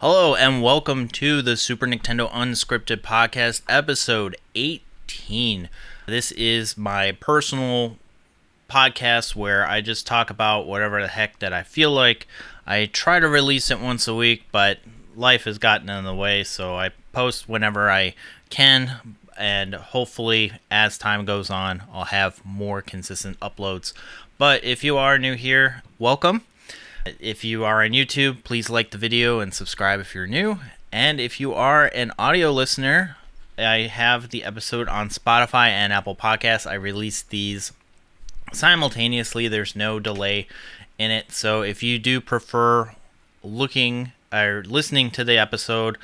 Hello and welcome to the Super Nintendo Unscripted Podcast, episode 18. This is my personal podcast where I just talk about whatever the heck that I feel like. I try to release it once a week, but life has gotten in the way, so I post whenever I can, and hopefully as time goes on, I'll have more consistent uploads. But if you are new here, welcome. If you are on YouTube, please like the video and subscribe if you're new. And if you are an audio listener, I have the episode on Spotify and Apple Podcasts. I release these simultaneously. There's no delay in it. So if you do prefer looking or listening to the episode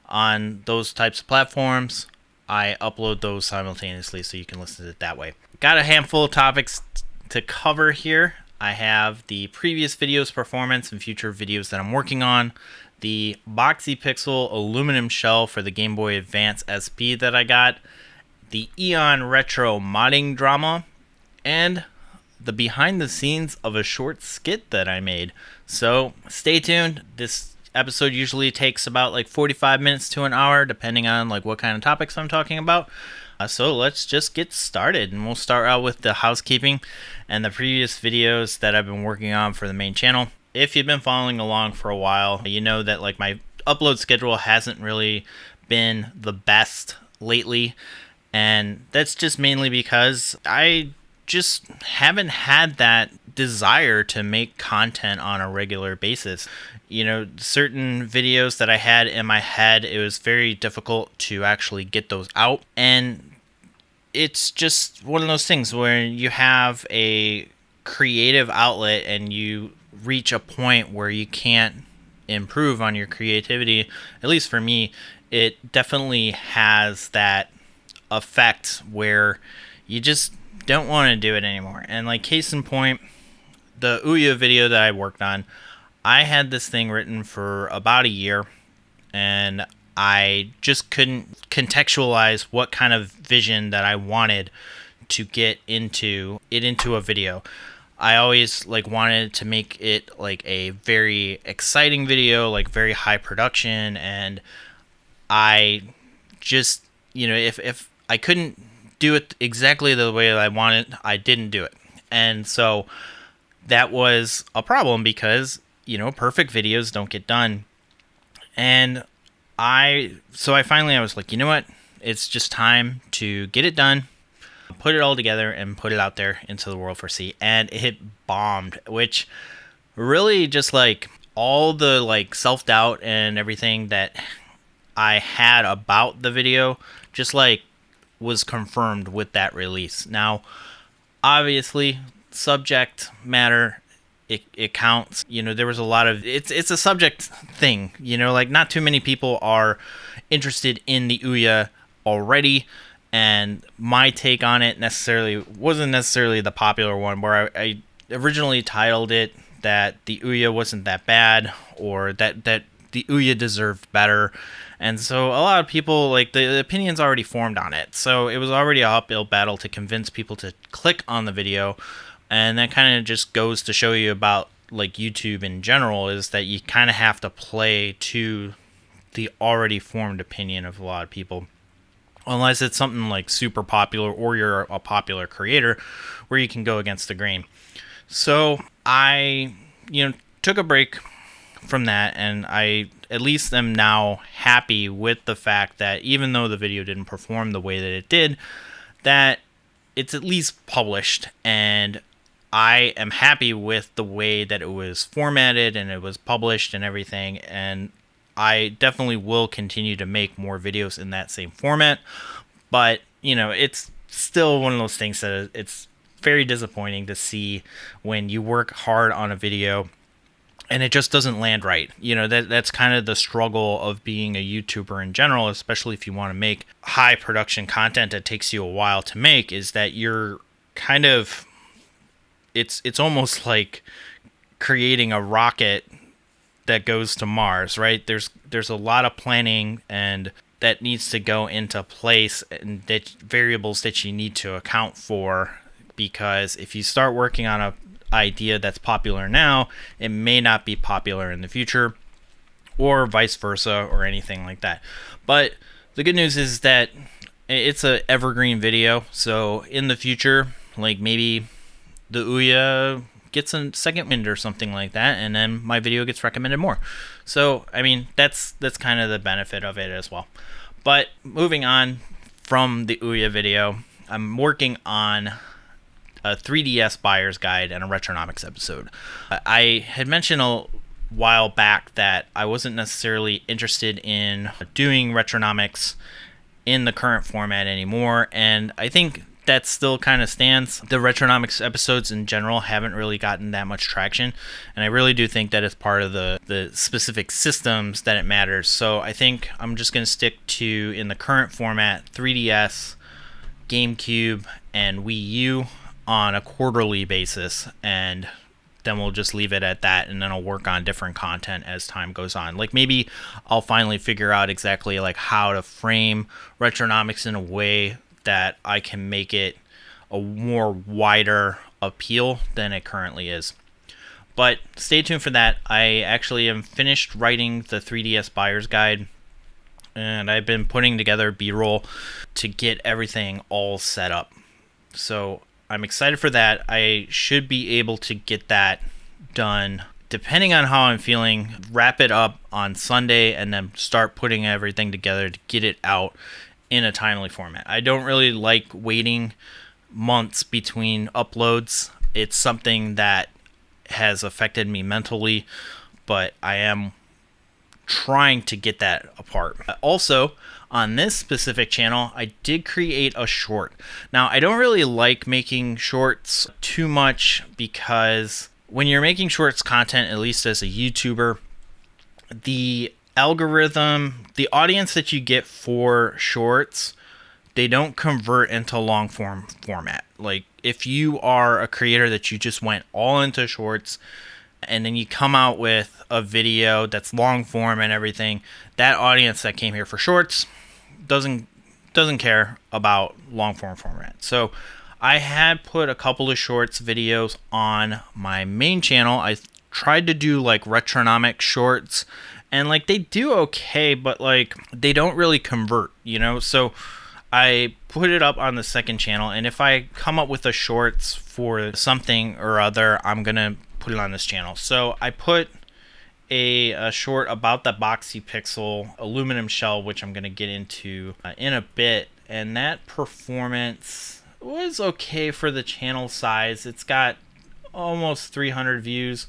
on those types of platforms, I upload those simultaneously so you can listen to it that way. Got a handful of topics to cover here. I have the previous video's performance and future videos that I'm working on, the Boxy Pixel aluminum shell for the Gameboy Advance SP that I got, the EON Retro modding drama, and the behind the scenes of a short skit that I made. So stay tuned. This episode usually takes about like 45 minutes to an hour, depending on like what kind of topics I'm talking about. So let's just get started, and we'll start out with the housekeeping and the previous videos that I've been working on for the main channel. If you've been following along for a while, you know that like my upload schedule hasn't really been the best lately, and that's just mainly because I just haven't had that desire to make content on a regular basis. You know, certain videos that I had in my head, it was very difficult to actually get those out. And it's just one of those things where you have a creative outlet and you reach a point where you can't improve on your creativity. At least for me, it definitely has that effect where you just don't want to do it anymore. And like case in point, the Ouya video that I worked on, I had this thing written for about a year, and I just couldn't contextualize what kind of vision that I wanted to get into a video. I always like wanted to make it like a very exciting video, like very high production, and I just, you know, if I couldn't do it exactly the way that I wanted, I didn't do it. And so that was a problem because, you know, perfect videos don't get done. And I was like, you know what? It's just time to get it done, put it all together, and put it out there into the world for see. And it bombed, which really just like all the like self-doubt and everything that I had about the video just like was confirmed with that release. Now, obviously, subject matter, it counts. You know, there was a lot of it's a subject thing, you know, like not too many people are interested in the Ouya already, and my take on it wasn't necessarily the popular one, where I originally titled it that the Ouya wasn't that bad, or that the Ouya deserved better. And so a lot of people, like, the opinion's already formed on it, so it was already an uphill battle to convince people to click on the video. And that kind of just goes to show you about like YouTube in general, is that you kind of have to play to the already formed opinion of a lot of people, unless it's something like super popular or you're a popular creator where you can go against the grain. So I, you know, took a break from that, and I at least am now happy with the fact that even though the video didn't perform the way that it did, that it's at least published, and I am happy with the way that it was formatted and it was published and everything, and I definitely will continue to make more videos in that same format. But, you know, it's still one of those things that it's very disappointing to see when you work hard on a video and it just doesn't land right. You know, that's kind of the struggle of being a YouTuber in general, especially if you want to make high production content that takes you a while to make, is that you're kind of, it's almost like creating a rocket that goes to Mars, right? There's a lot of planning and that needs to go into place, and that variables that you need to account for, because if you start working on a idea that's popular now, it may not be popular in the future, or vice versa or anything like that. But the good news is that it's a evergreen video, so in the future, like maybe the Ouya gets a second wind or something like that, and then my video gets recommended more. So I mean, that's kind of the benefit of it as well. But moving on from the Ouya video, I'm working on a 3DS buyer's guide and a Retronomics episode. I had mentioned a while back that I wasn't necessarily interested in doing Retronomics in the current format anymore, and I think that still kind of stands. The Retronomics episodes in general haven't really gotten that much traction, and I really do think that it's part of the specific systems that it matters. So I think I'm just going to stick to, in the current format, 3DS, GameCube, and Wii U on a quarterly basis, and then we'll just leave it at that, and then I'll work on different content as time goes on. Like maybe I'll finally figure out exactly like how to frame Retronomics in a way that I can make it a more wider appeal than it currently is. But stay tuned for that. I actually am finished writing the 3DS buyer's guide, and I've been putting together B-roll to get everything all set up. So I'm excited for that. I should be able to get that done, depending on how I'm feeling, wrap it up on Sunday, and then start putting everything together to get it out in a timely format. I don't really like waiting months between uploads. It's something that has affected me mentally, but I am trying to get that apart. Also, on this specific channel, I did create a short. Now, I don't really like making shorts too much, because when you're making shorts content, at least as a YouTuber, the algorithm, the audience that you get for shorts, they don't convert into long form format. Like if you are a creator that you just went all into shorts, and then you come out with a video that's long form and everything, that audience that came here for shorts doesn't care about long form format. So I had put a couple of shorts videos on my main channel. I tried to do like Retronomic shorts, and like they do okay, but like they don't really convert, you know? So I put it up on the second channel, and if I come up with a shorts for something or other, I'm gonna put it on this channel. So I put a short about the Boxy Pixel aluminum shell, which I'm gonna get into in a bit, and that performance was okay for the channel size. It's got almost 300 views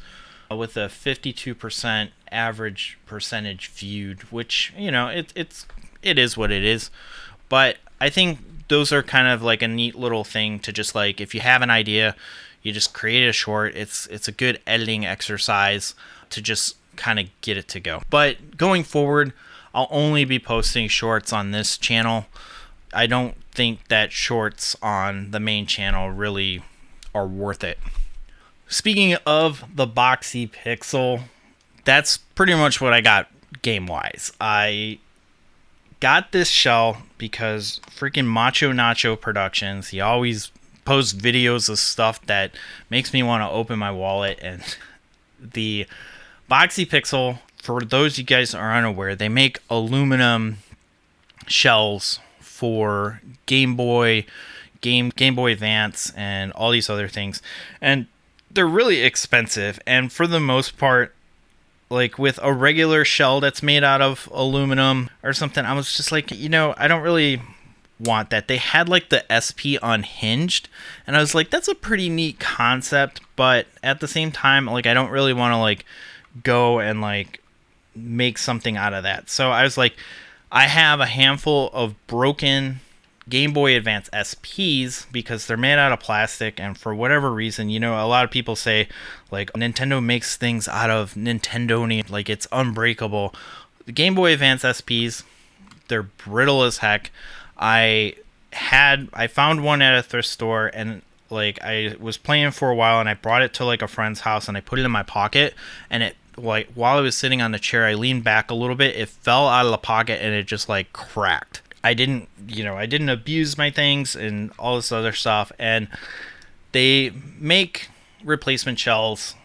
with a 52% average percentage viewed, which, you know, it is what it is. But I think those are kind of like a neat little thing to just like, if you have an idea, you just create a short. It's a good editing exercise to just kind of get it to go. But going forward, I'll only be posting shorts on this channel. I don't think that shorts on the main channel really are worth it. Speaking of the Boxy Pixel, that's pretty much what I got game-wise. I got this shell because freaking Macho Nacho Productions, he always posts videos of stuff that makes me want to open my wallet, and the Boxy Pixel, for those you guys are unaware, they make aluminum shells for Game Boy, Game Boy Advance, and all these other things. And they're really expensive, and for the most part, like with a regular shell that's made out of aluminum or something, I was just like, you know, I don't really want that. They had like the SP unhinged, and I was like, that's a pretty neat concept, but at the same time, like I don't really want to like go and like make something out of that. So I was like, I have a handful of broken Game Boy Advance SPs because they're made out of plastic, and for whatever reason, you know, a lot of people say like Nintendo makes things out of Nintendo, like it's unbreakable. The Game Boy Advance SPs, they're brittle as heck. I found one at a thrift store, and like I was playing for a while, and I brought it to like a friend's house, and I put it in my pocket, and it, like while I was sitting on the chair, I leaned back a little bit, it fell out of the pocket, and it just like cracked. I didn't abuse my things and all this other stuff, and they make replacement shells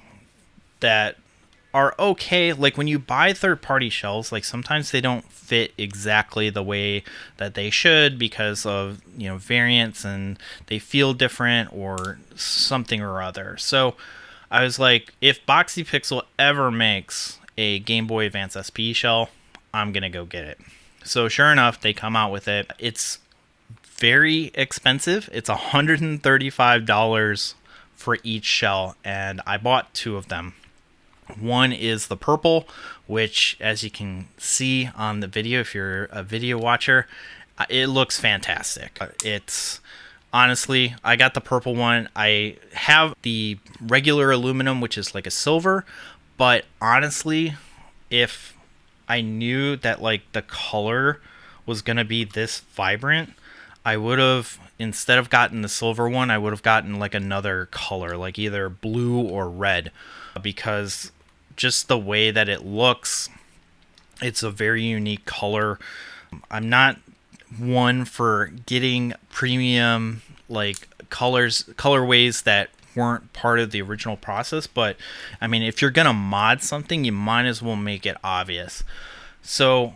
that are okay. Like when you buy third-party shells, like sometimes they don't fit exactly the way that they should because of, variants, and they feel different or something or other. So I was like, if Boxy Pixel ever makes a Game Boy Advance SP shell, I'm gonna go get it. So sure enough, they come out with it. It's very expensive. It's $135 for each shell, and I bought 2 of them. One is the purple, which, as you can see on the video, if you're a video watcher, it looks fantastic. It's honestly, I got the purple one. I have the regular aluminum, which is like a silver, but honestly, if I knew that like the color was gonna be this vibrant, I would have, instead of gotten the silver one, I would have gotten like another color, like either blue or red, because just the way that it looks, it's a very unique color. I'm not one for getting premium like colorways that weren't part of the original process, but I mean, if you're gonna mod something, you might as well make it obvious. So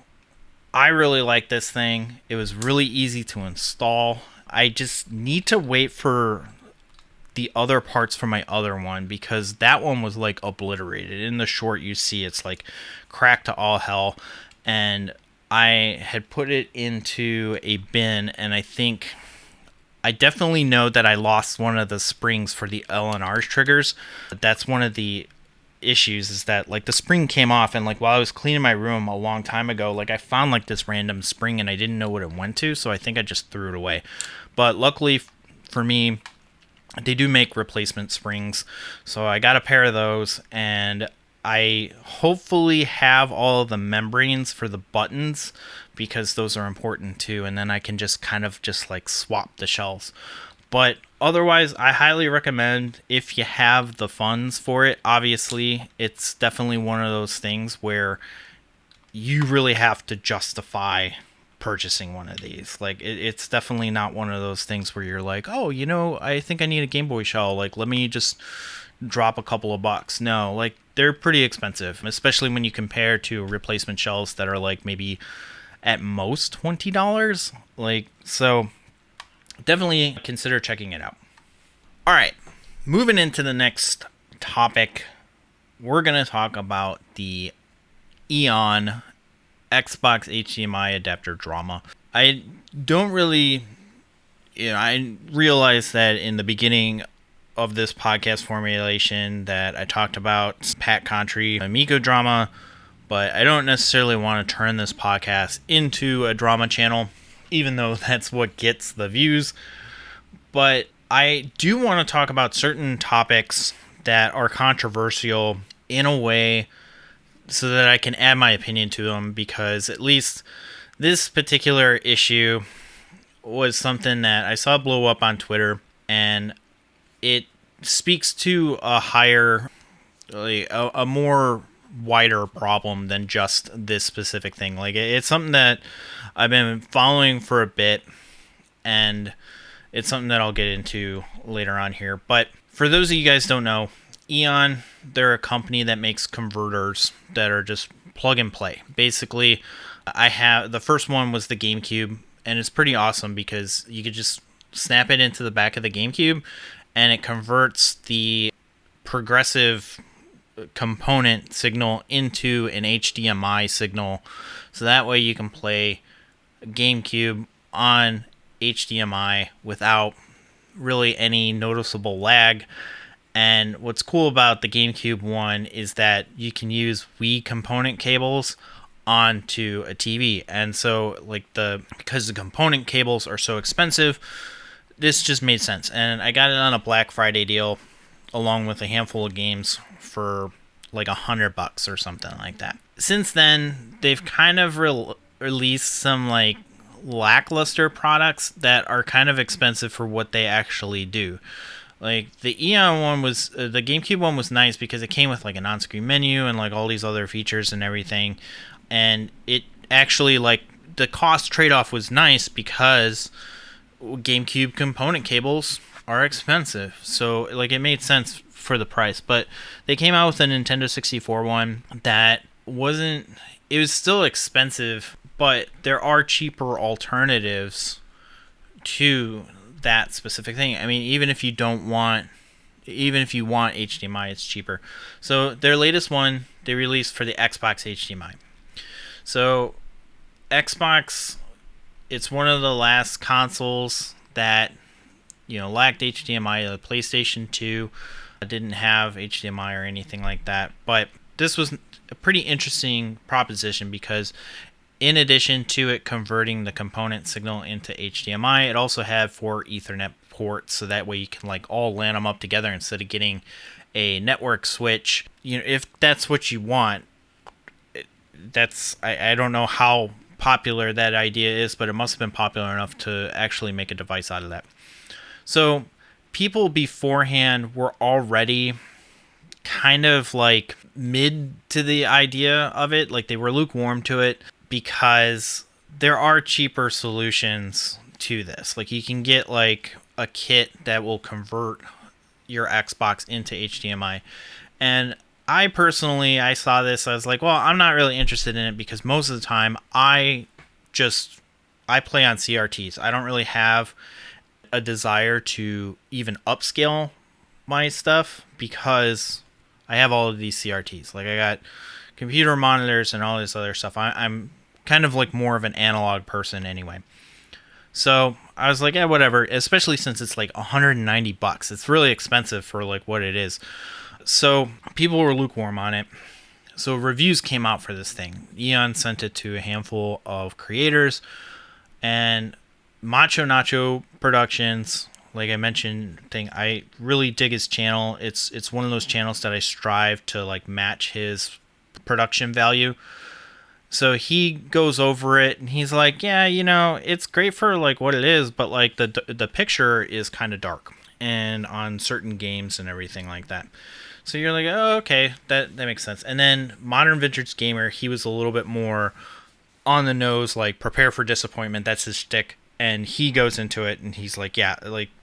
I really like this thing. It was really easy to install. I just need to wait for the other parts from my other one, because that one was like obliterated. In the short, you see it's like cracked to all hell, and I had put it into a bin, and I definitely know that I lost one of the springs for the LNR triggers. That's one of the issues, is that like the spring came off, and like while I was cleaning my room a long time ago, like I found like this random spring and I didn't know what it went to, so I think I just threw it away. But luckily for me, they do make replacement springs, so I got a pair of those, and I hopefully have all of the membranes for the buttons, because those are important too, and then I can just kind of just like swap the shells. But otherwise, I highly recommend, if you have the funds for it. Obviously, it's definitely one of those things where you really have to justify purchasing one of these. Like it's definitely not one of those things where you're like, oh, I think I need a Game Boy shell, like let me just drop a couple of bucks. No, like they're pretty expensive, especially when you compare to replacement shells that are like maybe at most $20. Like, so definitely consider checking it out. All right, moving into the next topic, we're gonna talk about the EON Xbox HDMI adapter drama. I don't really, I realized that in the beginning of this podcast formulation that I talked about Pat Contry Amico drama, but I don't necessarily want to turn this podcast into a drama channel, even though that's what gets the views. But I do want to talk about certain topics that are controversial in a way so that I can add my opinion to them, because at least this particular issue was something that I saw blow up on Twitter, and it speaks to a higher, a more wider problem than just this specific thing. Like, it's something that I've been following for a bit, and it's something that I'll get into later on here. But for those of you guys who don't know, EON, they're a company that makes converters that are just plug and play. Basically, the first one was the GameCube, and it's pretty awesome because you could just snap it into the back of the GameCube, and it converts the progressive component signal into an HDMI signal, so that way you can play GameCube on HDMI without really any noticeable lag. And what's cool about the GameCube one is that you can use Wii component cables onto a TV. And so because the component cables are so expensive, this just made sense. And I got it on a Black Friday deal along with a handful of games for like $100 or something like that. Since then, they've kind of released some like lackluster products that are kind of expensive for what they actually do. Like the EON one was, the GameCube one was nice because it came with like an on-screen menu and like all these other features and everything. And it actually, like, the cost trade-off was nice because GameCube component cables are expensive. So like it made sense for the price. But they came out with a Nintendo 64 one that wasn't... It was still expensive, but there are cheaper alternatives to that specific thing. I mean, even if you want HDMI, it's cheaper. So their latest one they released for the Xbox HDMI. So Xbox, it's one of the last consoles that lacked HDMI. The PlayStation 2 didn't have HDMI or anything like that. But this was a pretty interesting proposition because in addition to it converting the component signal into HDMI, it also had 4 Ethernet ports, so that way you can all LAN them up together instead of getting a network switch. If that's what you want, I don't know how popular that idea is, but it must have been popular enough to actually make a device out of that. So people beforehand were already kind of mid to the idea of it. They were lukewarm to it because there are cheaper solutions to this. You can get a kit that will convert your Xbox into HDMI. And I saw this, I was like, well, I'm not really interested in it because most of the time I play on CRTs. I don't really have a desire to even upscale my stuff because I have all of these CRTs. I got computer monitors and all this other stuff. I'm kind of more of an analog person anyway. So I was like, yeah, whatever, especially since it's $190. It's really expensive for what it is. So people were lukewarm on it. So reviews came out for this thing. EON sent it to a handful of creators, and Macho Nacho Productions, like I mentioned, I really dig his channel. It's one of those channels that I strive to match his production value. So he goes over it and he's like, yeah, it's great for what it is, but the picture is kind of dark and on certain games and everything like that. So you're like, oh, okay, that makes sense. And then Modern Vintage Gamer, he was a little bit more on the nose, prepare for disappointment. That's his shtick. And he goes into it and he's like, yeah,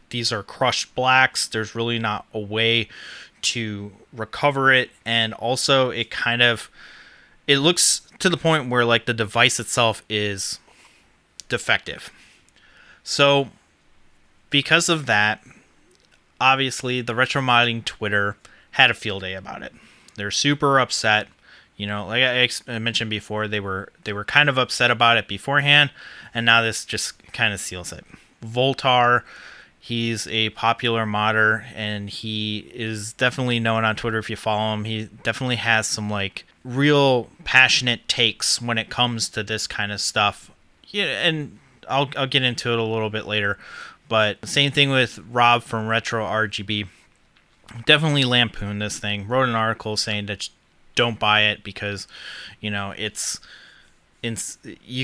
these are crushed blacks. There's really not a way to recover it. And also it looks to the point where the device itself is defective. So because of that, obviously the retro modding Twitter had a field day about it. They're super upset. Like I mentioned before, they were kind of upset about it beforehand, and now this just kind of seals it. Voltar, he's a popular modder, and he is definitely known on Twitter if you follow him. He definitely has some real passionate takes when it comes to this kind of stuff. Yeah, and I'll get into it a little bit later. But same thing with Rob from Retro RGB. Definitely lampooned this thing. Wrote an article saying that don't buy it because, you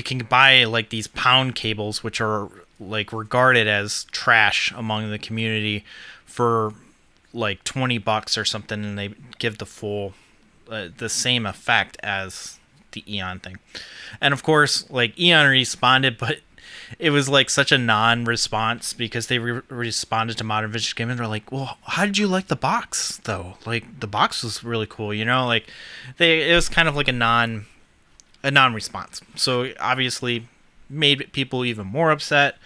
can buy these pound cables, which are regarded as trash among the community, for $20 or something, and they give the full the same effect as the EON thing. And of course, EON responded, but it was like such a non-response because they responded to Modern Vintage Gaming. They're like, well, how did you like the box though? Like the box was really cool, you know, like it was kind of like a non-response. So obviously made people even more upset,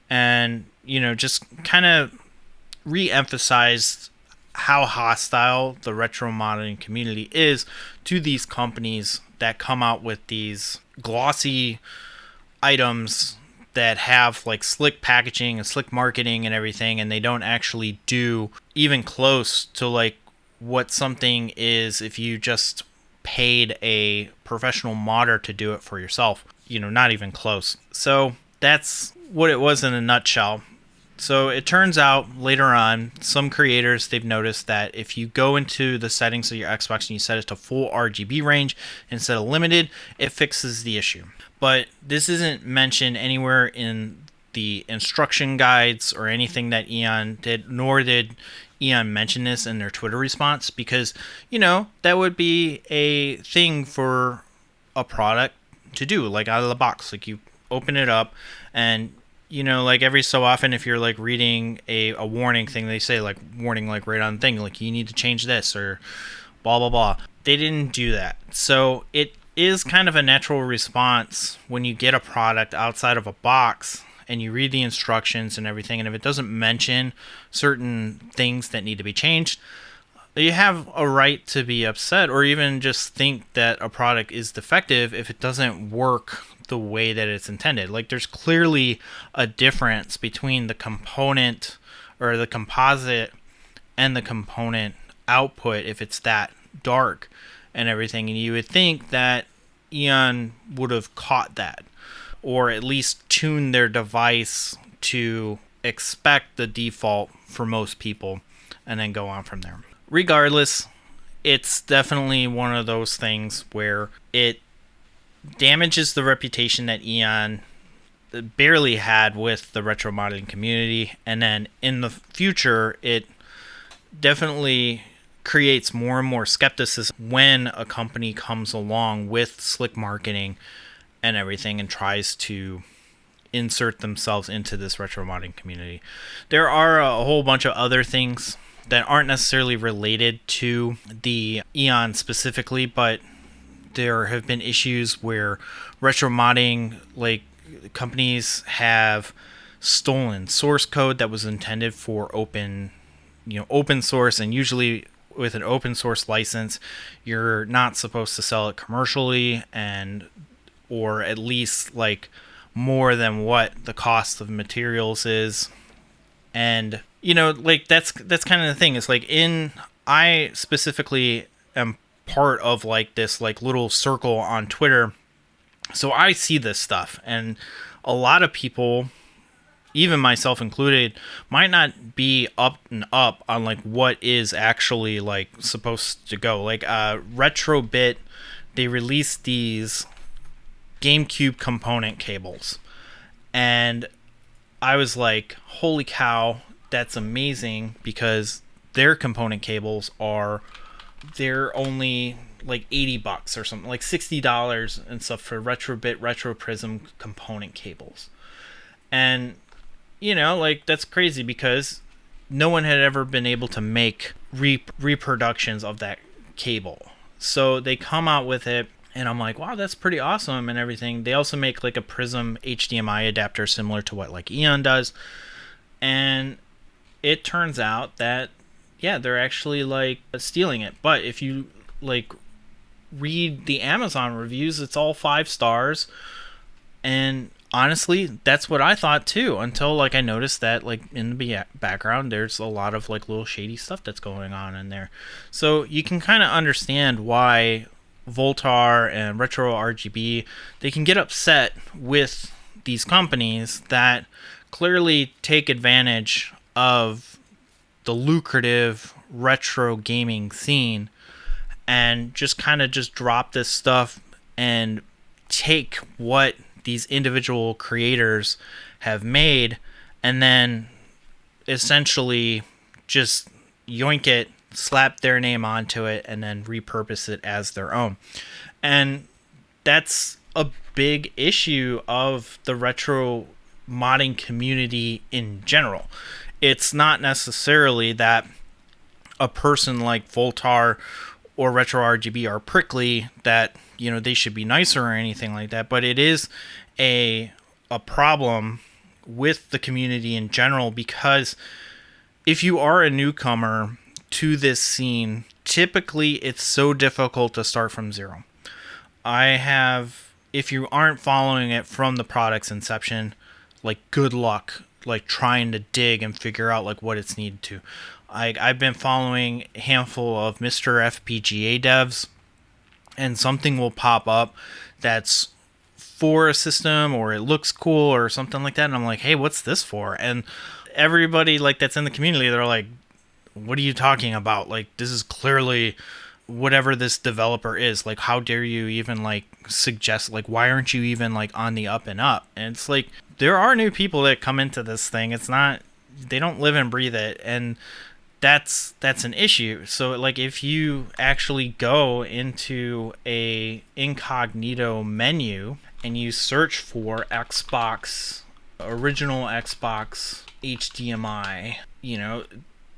and, you know, just kind of re-emphasized how hostile the retro modding community is to these companies that come out with these glossy items that have like slick packaging and slick marketing and everything, and they don't actually do even close to like what something is if you just paid a professional modder to do it for yourself. You know, not even close. So that's what it was in a nutshell. So it turns out later on, some creators, they've noticed that if you go into the settings of your Xbox and you set it to full RGB range instead of limited, it fixes the issue. But this isn't mentioned anywhere in the instruction guides or anything that EON did, nor did EON mention this in their Twitter response, because, you know, that would be a thing for a product to do, like out of the box. Like you open it up and like every so often, if you're like reading a warning thing, they say like warning, like right on the thing, like you need to change this or blah, blah, blah. They didn't do that. So it is kind of a natural response when you get a product outside of a box and you read the instructions and everything. And if it doesn't mention certain things that need to be changed, you have a right to be upset or even just think that a product is defective if it doesn't work the way that it's intended. Like there's clearly a difference between the component or the composite and the component output if it's that dark and everything. And you would think that EON would have caught that or at least tuned their device to expect the default for most people and then go on from there. Regardless, it's definitely one of those things where it damages the reputation that EON barely had with the retro modding community, and then in the future, it definitely creates more and more skepticism when a company comes along with slick marketing and everything and tries to insert themselves into this retro modding community. There are a whole bunch of other things that aren't necessarily related to the EON specifically, but there have been issues where retro modding, like companies have stolen source code that was intended for open source, and usually with an open source license, you're not supposed to sell it commercially or at least like more than what the cost of materials is. And like that's kind of the thing. It's like I specifically am part of like this like little circle on Twitter, so I see this stuff, and a lot of people, even myself included, might not be up on like what is actually like supposed to go. Like Retrobit, they released these GameCube component cables, and I was like, holy cow, that's amazing, because their component cables they're only like $80 or something, like $60 and stuff for Retrobit Retro Prism component cables. And like that's crazy because no one had ever been able to make reproductions of that cable. So they come out with it, and I'm like, wow, that's pretty awesome and everything. They also make like a Prism HDMI adapter similar to what like EON does. And it turns out that, yeah, they're actually like stealing it. But if you like read the Amazon reviews, it's all 5 stars. And honestly, that's what I thought too, until like I noticed that like in the background there's a lot of like little shady stuff that's going on in there. So you can kind of understand why Voltar and Retro RGB, they can get upset with these companies that clearly take advantage of the lucrative retro gaming scene and just kind of just drop this stuff and take what these individual creators have made and then essentially just yoink it, slap their name onto it, and then repurpose it as their own. And that's a big issue of the retro modding community in general. It's not necessarily that a person like Voltar or Retro RGB are prickly, that they should be nicer or anything like that, but it is a problem with the community in general, because if you are a newcomer to this scene, typically it's so difficult to start from zero. If you aren't following it from the product's inception, like good luck like trying to dig and figure out like what it's needed to. I've been following a handful of Mr. FPGA devs, and something will pop up that's for a system or it looks cool or something like that, and I'm like, hey, what's this for? And everybody like that's in the community, they're like, what are you talking about? Like, this is clearly whatever this developer is. Like, how dare you even like suggest, like, why aren't you even like on the up and up? And it's like, there are new people that come into this thing. It's not, they don't live and breathe it, and that's an issue. So like, if you actually go into a incognito menu and you search for Xbox original Xbox HDMI,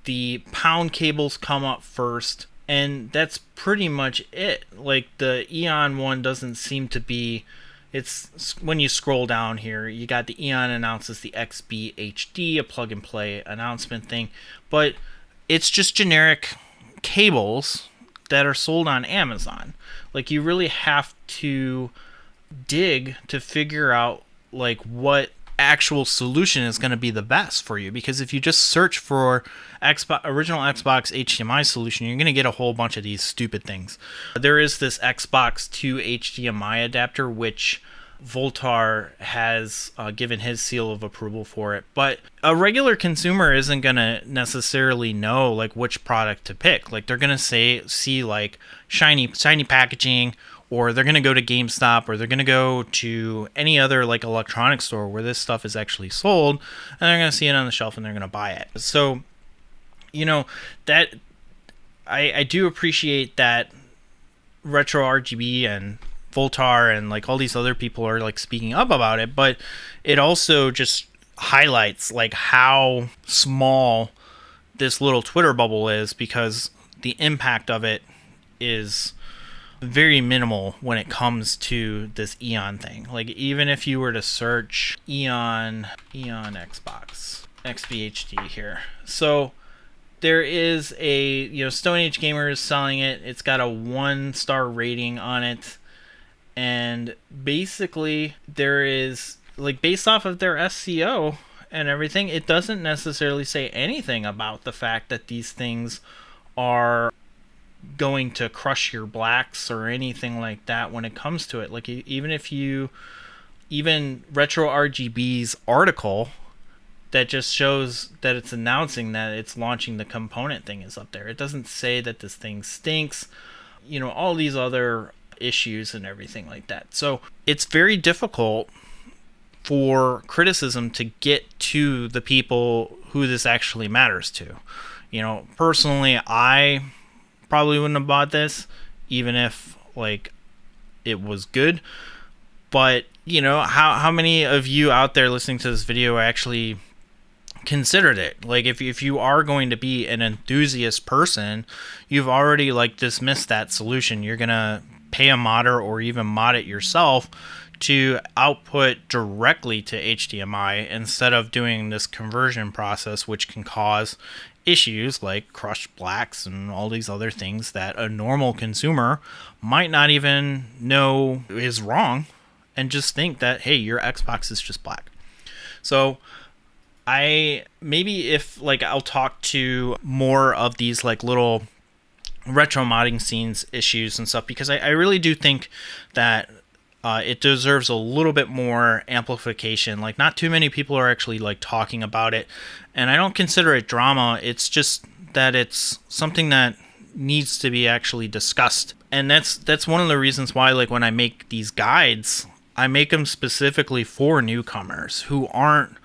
the pound cables come up first, and that's pretty much it. Like, the EON one doesn't seem to be... It's when you scroll down here, you got the EON announces the XB HD, a plug and play announcement thing, but it's just generic cables that are sold on Amazon. Like, you really have to dig to figure out like what actual solution is going to be the best for you, because if you just search for original Xbox HDMI solution, you're going to get a whole bunch of these stupid things. There is this Xbox 2 HDMI adapter, which Voltar has given his seal of approval for it, but a regular consumer isn't going to necessarily know like which product to pick. Like, they're going to see like shiny packaging, or they're going to go to GameStop, or they're going to go to any other like electronics store where this stuff is actually sold, and they're going to see it on the shelf and they're going to buy it. So, that I do appreciate that Retro RGB and Voltar and like all these other people are like speaking up about it, but it also just highlights like how small this little Twitter bubble is, because the impact of it is very minimal when it comes to this EON thing. Like, even if you were to search EON XBOX XBHD here, so there is a Stone Age Gamer is selling it. It's got a 1-star rating on it, and basically there is like, based off of their SEO and everything, it doesn't necessarily say anything about the fact that these things are going to crush your blacks or anything like that when it comes to it. Like, even Retro RGB's article that just shows that it's announcing that it's launching the component thing is up there. It doesn't say that this thing stinks, all these other issues and everything like that. So it's very difficult for criticism to get to the people who this actually matters to. Personally, I probably wouldn't have bought this even if like it was good, but how many of you out there listening to this video actually considered it? Like, if you are going to be an enthusiast person, you've already like dismissed that solution. You're gonna pay a modder or even mod it yourself to output directly to HDMI instead of doing this conversion process, which can cause issues like crushed blacks and all these other things that a normal consumer might not even know is wrong, and just think that, hey, your Xbox is just black. So I'll talk to more of these like little retro modding scenes issues and stuff, because I really do think that it deserves a little bit more amplification. Like, not too many people are actually like talking about it, and I don't consider it drama. It's just that it's something that needs to be actually discussed, and that's one of the reasons why, like, when I make these guides, I make them specifically for newcomers who aren't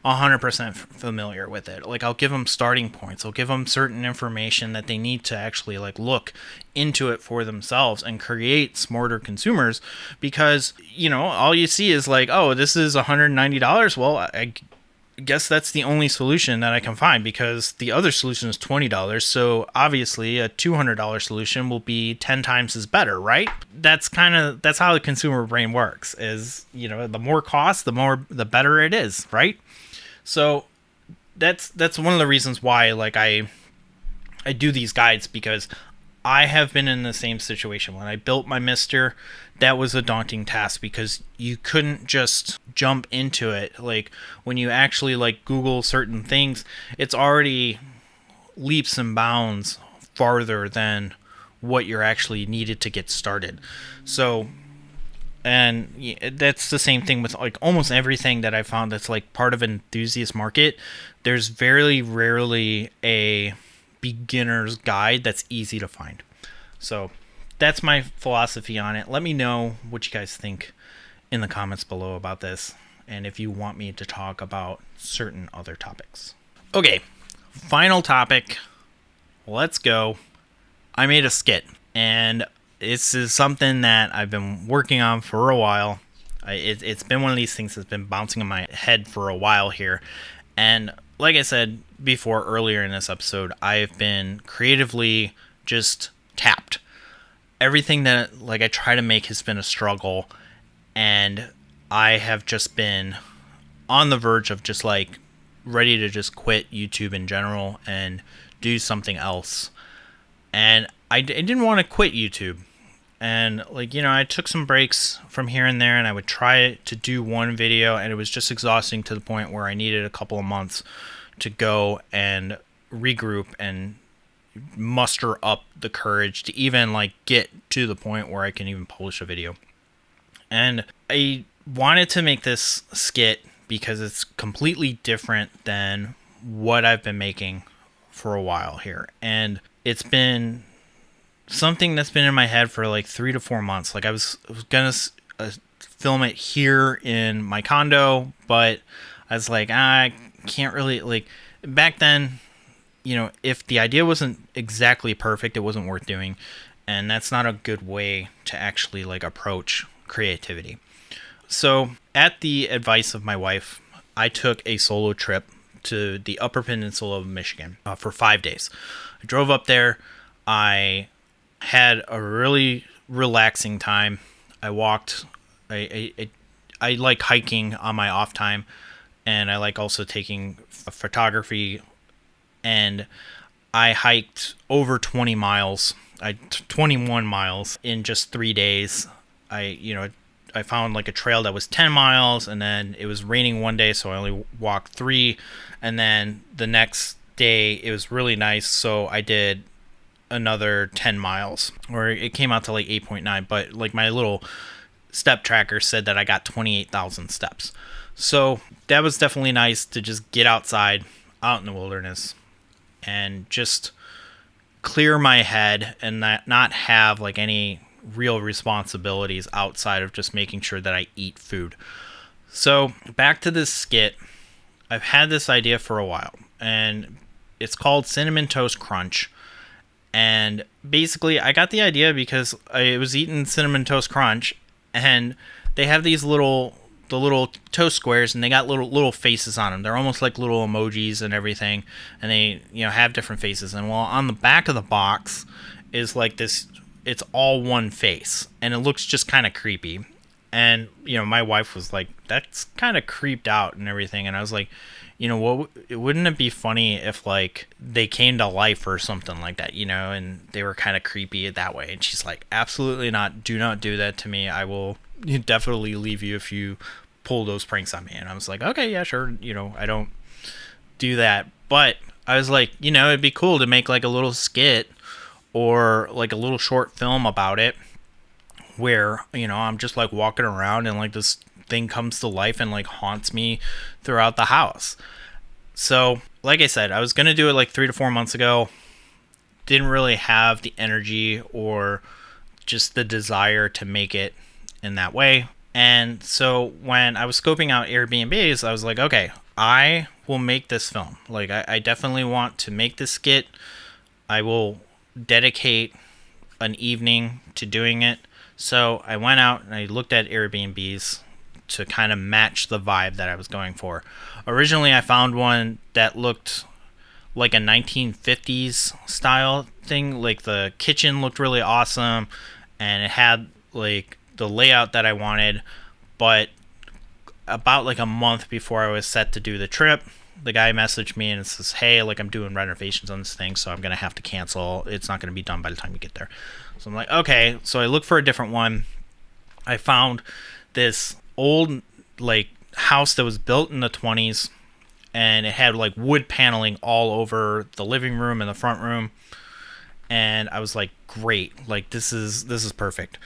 100% familiar with it. Like, I'll give them starting points. I'll give them certain information that they need to actually like look into it for themselves and create smarter consumers, because all you see is like, oh, this is $190. Well, I guess that's the only solution that I can find, because the other solution is $20. So obviously a $200 solution will be 10 times as better, right? That's how the consumer brain works, is the more cost, the better it is, right? So that's one of the reasons why like I do these guides, because I have been in the same situation. When I built my Mister, that was a daunting task, because you couldn't just jump into it. Like, when you actually like Google certain things, it's already leaps and bounds farther than what you're actually needed to get started. So, and that's the same thing with like almost everything that I found that's like part of an enthusiast market. There's very rarely a beginner's guide that's easy to find. So that's my philosophy on it. Let me know what you guys think in the comments below about this, and if you want me to talk about certain other topics. Okay, final topic. Let's go. I made a skit, and this is something that I've been working on for a while. It's been one of these things that's been bouncing in my head for a while here. And like I said before earlier in this episode, I've been creatively just tapped. Everything that like I try to make has been a struggle, and I have just been on the verge of just like ready to just quit YouTube in general and do something else. And I didn't want to quit YouTube. And like, I took some breaks from here and there, and I would try to do one video, and it was just exhausting to the point where I needed a couple of months to go and regroup and muster up the courage to even like get to the point where I can even publish a video. And I wanted to make this skit because it's completely different than what I've been making for a while here. And it's been something that's been in my head for like 3 to 4 months. Like I was gonna film it here in my condo, but I was like, I can't really, like, back then, if the idea wasn't exactly perfect, it wasn't worth doing. And that's not a good way to actually like approach creativity. So at the advice of my wife, I took a solo trip to the Upper Peninsula of Michigan for 5 days. I drove up there. I had a really relaxing time. I walked. I like hiking on my off time, and I like also taking photography. And I hiked over 20 miles. 21 miles in just 3 days. I found like a trail that was 10 miles, and then it was raining one day, so I only walked 3. And then the next day it was really nice, so I did another 10 miles, or it came out to like 8.9, but like my little step tracker said that I got 28,000 steps. So that was definitely nice to just get outside, out in the wilderness, and just clear my head and not have like any real responsibilities outside of just making sure that I eat food. So back to this skit. I've had this idea for a while, and it's called Cinnamon Toast Crunch. And basically I got the idea because I was eating Cinnamon Toast Crunch, and they have these little toast squares, and they got little faces on them. They're almost like little emojis and everything, and they have different faces. And well, on the back of the box is like this, it's all one face, and it looks just kind of creepy. And my wife was like, that's kind of creeped out and everything. And I was like, wouldn't it be funny if like they came to life or something like that, and they were kind of creepy that way? And she's like, absolutely not. Do not do that to me. I will definitely leave you if you pull those pranks on me. And I was like, okay, yeah, sure. I don't do that. But I was like, it'd be cool to make like a little skit or like a little short film about it, where I'm just like walking around and like this thing comes to life and like haunts me throughout the house. So like I said, I was gonna do it like 3 to 4 months ago. Didn't really have the energy or just the desire to make it in that way. And so when I was scoping out Airbnbs, I was like, okay, I will make this film. Like I definitely want to make this skit. I will dedicate an evening to doing it. So I went out and I looked at Airbnbs to kind of match the vibe that I was going for. Originally, I found one that looked like a 1950s style thing. Like the kitchen looked really awesome, and it had like the layout that I wanted. But about like a month before I was set to do the trip, the guy messaged me and says, hey, like I'm doing renovations on this thing, so I'm going to have to cancel. It's not going to be done by the time you get there. So I'm like, okay. So I looked for a different one. I found this old like house that was built in the 20s, and it had like wood paneling all over the living room and the front room. And I was like, great, like this is perfect.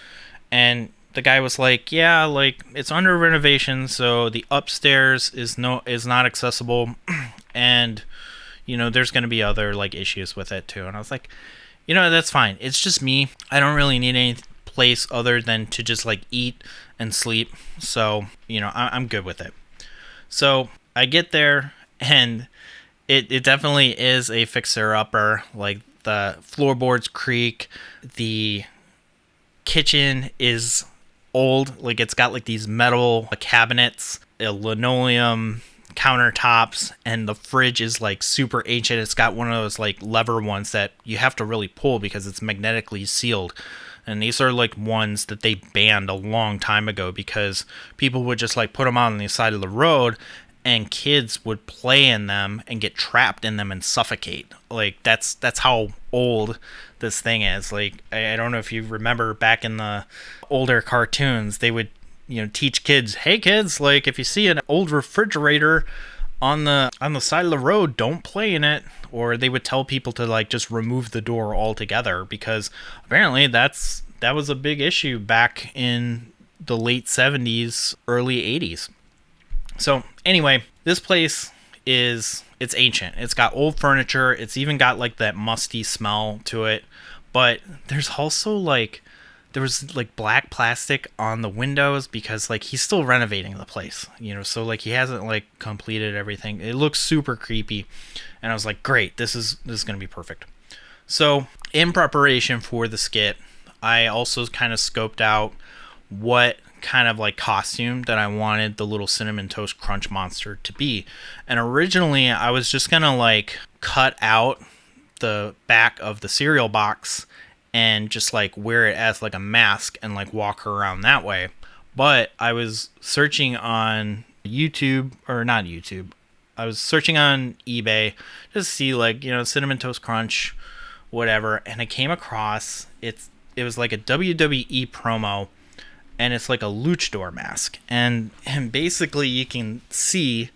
And the guy was like, yeah, like it's under renovation, so the upstairs is not accessible, and there's going to be other like issues with it too. And I was like, that's fine. It's just me. I don't really need any place other than to just like eat and sleep. So, I'm good with it. So I get there, and it definitely is a fixer-upper. Like the floorboards creak. The kitchen is old. Like, it's got like these metal cabinets, linoleum countertops, and the fridge is like super ancient. It's got one of those like lever ones that you have to really pull because it's magnetically sealed. And these are like ones that they banned a long time ago because people would just like put them out on the side of the road and kids would play in them and get trapped in them and suffocate. Like, that's how old this thing is. Like, I don't know if you remember back in the older cartoons, they would, teach kids, hey kids, like, if you see an old refrigerator on the side of the road, don't play in it. Or they would tell people to like just remove the door altogether, because apparently that was a big issue back in the late 70s, early 80s. So anyway, this place it's ancient. It's got old furniture. It's even got like that musty smell to it. But there's also there was like black plastic on the windows because like he's still renovating the place, so like he hasn't like completed everything. It looks super creepy. And I was like, great, this is going to be perfect. So in preparation for the skit, I also kind of scoped out what kind of like costume that I wanted the little Cinnamon Toast Crunch monster to be. And originally I was just going to like cut out the back of the cereal box and just like wear it as like a mask and like walk around that way. But I was searching on YouTube, or not YouTube, I was searching on eBay just to see like, Cinnamon Toast Crunch, whatever. And I came across, it was like a WWE promo, and it's like a luchador mask. And basically you can see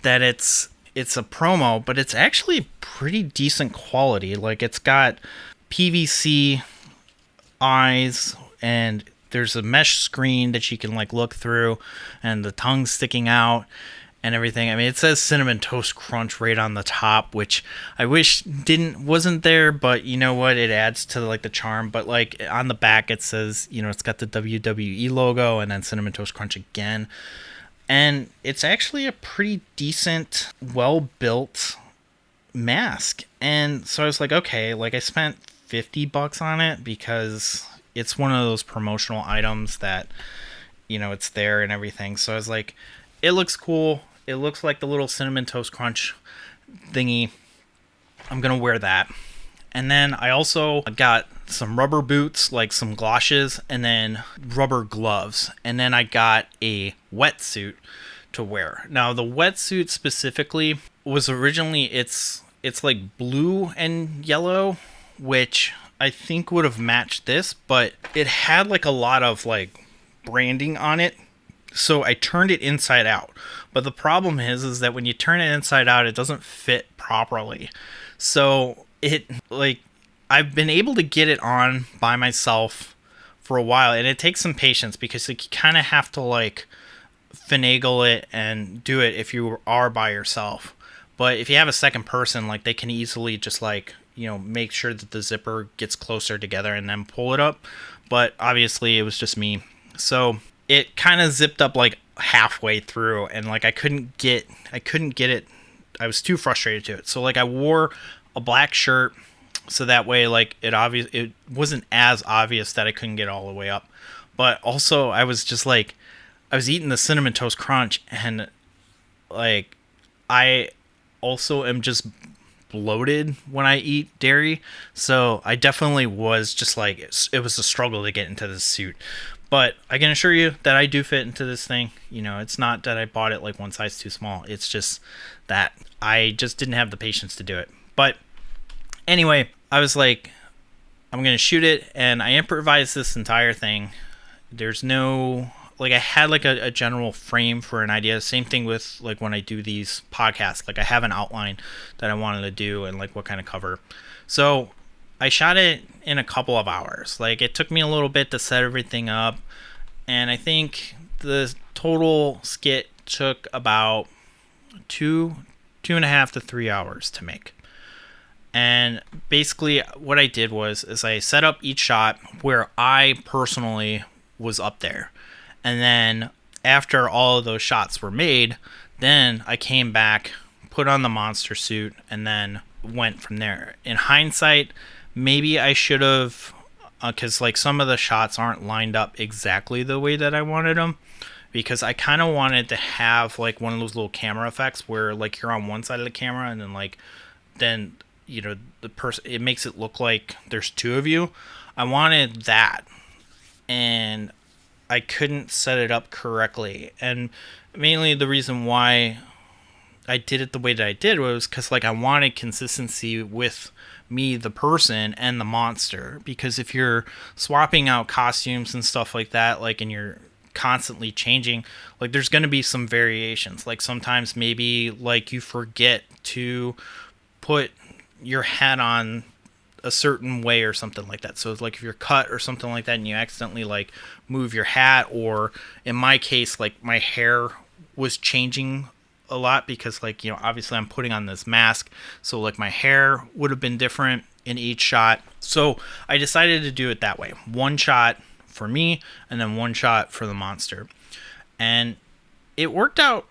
that it's a promo, but it's actually pretty decent quality. Like, it's got PVC eyes, and there's a mesh screen that you can like look through, and the tongue sticking out and everything. I mean, it says Cinnamon Toast Crunch right on the top, which I wish wasn't there, but you know what, it adds to like the charm. But like on the back it says, it's got the WWE logo and then Cinnamon Toast Crunch again. And it's actually a pretty decent, well-built mask. And so I was like, okay, like I spent $50 on it because it's one of those promotional items that, it's there and everything. So I was like, it looks cool. It looks like the little Cinnamon Toast Crunch thingy. I'm going to wear that. And then I also got some rubber boots, like some galoshes, and then rubber gloves. And then I got a wetsuit to wear. Now, the wetsuit specifically was originally, it's like blue and yellow, which I think would have matched this, but it had like a lot of like branding on it. So I turned it inside out. But the problem is that when you turn it inside out, it doesn't fit properly. So I've been able to get it on by myself for a while, and it takes some patience because you kind of have to like finagle it and do it if you are by yourself. But if you have a second person, like they can easily just like, make sure that the zipper gets closer together and then pull it up. But obviously it was just me. So it kind of zipped up like halfway through, and like I couldn't get it. I was too frustrated to it. So like I wore a black shirt so that way like it wasn't as obvious that I couldn't get all the way up. But also I was just like, I was eating the Cinnamon Toast Crunch, and like I also am just bloated when I eat dairy. So I definitely was just like, it was a struggle to get into this suit. But I can assure you that I do fit into this thing. It's not that I bought it like one size too small. It's just that I just didn't have the patience to do it. But anyway, I was like, I'm going to shoot it. And I improvised this entire thing. There's no, like, I had like a general frame for an idea. Same thing with like when I do these podcasts. Like I have an outline that I wanted to do and like what kind of cover. So I shot it in a couple of hours. Like it took me a little bit to set everything up, and I think the total skit took about 2.5 to 3 hours to make. And basically what I did was I set up each shot where I personally was up there, and then after all of those shots were made, then I came back, put on the monster suit, and then went from there. In hindsight, maybe I should have because like some of the shots aren't lined up exactly the way that I wanted them, because I kind of wanted to have like one of those little camera effects where like you're on one side of the camera and then the person, it makes it look like there's two of you. I wanted that, and I couldn't set it up correctly. And mainly the reason why I did it the way that I did was because like I wanted consistency with me, the person, and the monster. Because if you're swapping out costumes and stuff like that, like, and you're constantly changing, like, there's going to be some variations. Like sometimes maybe like you forget to put your hat on a certain way or something like that. So it's like if you're cut or something like that and you accidentally like move your hat, or in my case, like my hair was changing a lot because like, obviously I'm putting on this mask, so like my hair would have been different in each shot. So I decided to do it that way. One shot for me and then one shot for the monster. And it worked out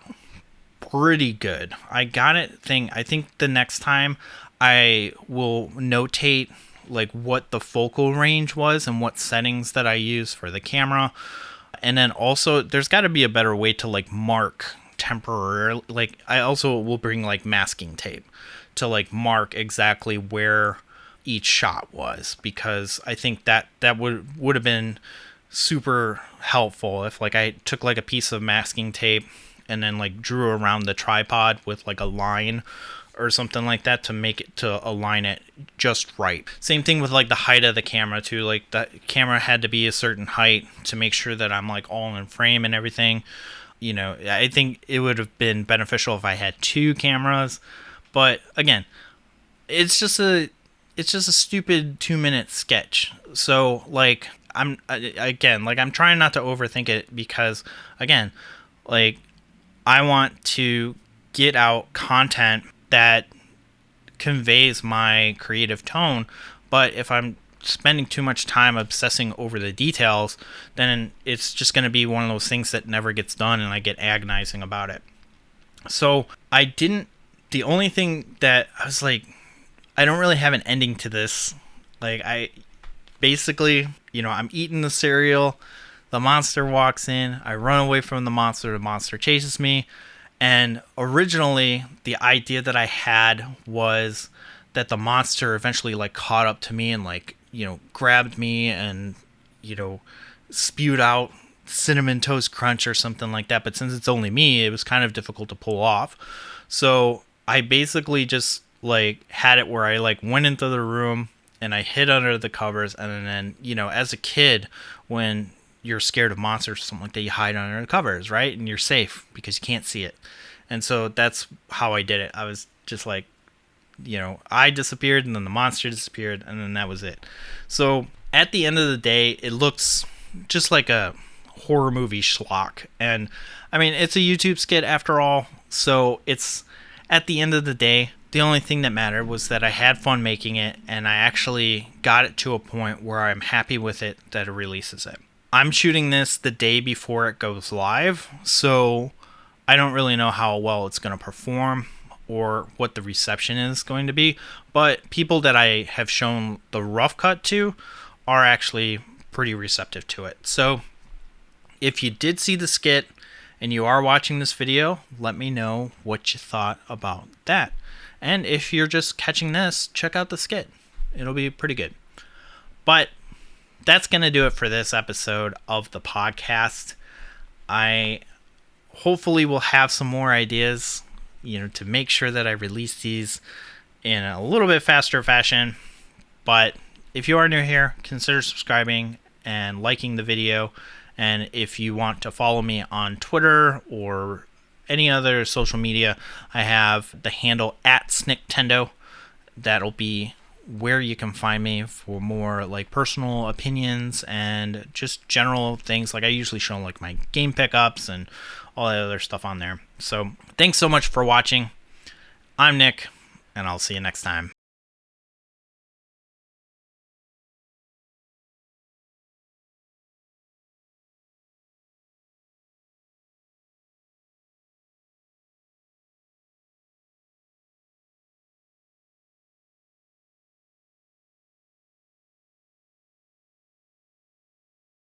pretty good. I got it I think the next time I will notate like what the focal range was and what settings that I use for the camera. And then also there's got to be a better way to like mark temporarily. Like I also will bring like masking tape to like mark exactly where each shot was, because I think that would have been super helpful if like I took like a piece of masking tape and then like drew around the tripod with like a line or something like that to make it, to align it just right. Same thing with like the height of the camera too. Like the camera had to be a certain height to make sure that I'm like all in frame and everything. I think it would have been beneficial if I had two cameras, but again, it's just a stupid 2-minute sketch. So like I'm trying not to overthink it, because again, like I want to get out content that conveys my creative tone, but if I'm spending too much time obsessing over the details, then it's just going to be one of those things that never gets done and I get agonizing about it. So the only thing that I was like, I don't really have an ending to this. Like I basically, I'm eating the cereal, the monster walks in, I run away from the monster chases me. And originally the idea that I had was that the monster eventually like caught up to me and like, grabbed me and, spewed out Cinnamon Toast Crunch or something like that. But since it's only me, it was kind of difficult to pull off. So I basically just like had it where I like went into the room and I hid under the covers. And then, as a kid, when you're scared of monsters or something like that, you hide under the covers, right? And you're safe because you can't see it. And so that's how I did it. I was just like, I disappeared and then the monster disappeared and then that was it. So at the end of the day, it looks just like a horror movie schlock. And I mean, it's a YouTube skit after all. So it's, at the end of the day, the only thing that mattered was that I had fun making it and I actually got it to a point where I'm happy with it that it releases it. I'm shooting this the day before it goes live, so I don't really know how well it's going to perform or what the reception is going to be, but people that I have shown the rough cut to are actually pretty receptive to it. So if you did see the skit and you are watching this video, let me know what you thought about that. And if you're just catching this, check out the skit. It'll be pretty good. But that's going to do it for this episode of the podcast. I hopefully will have some more ideas, to make sure that I release these in a little bit faster fashion. But if you are new here, consider subscribing and liking the video. And if you want to follow me on Twitter or any other social media, I have the handle @snicktendo. That'll be where you can find me for more like personal opinions and just general things. Like I usually show like my game pickups and all that other stuff on there. So thanks so much for watching. I'm Nick, and I'll see you next time.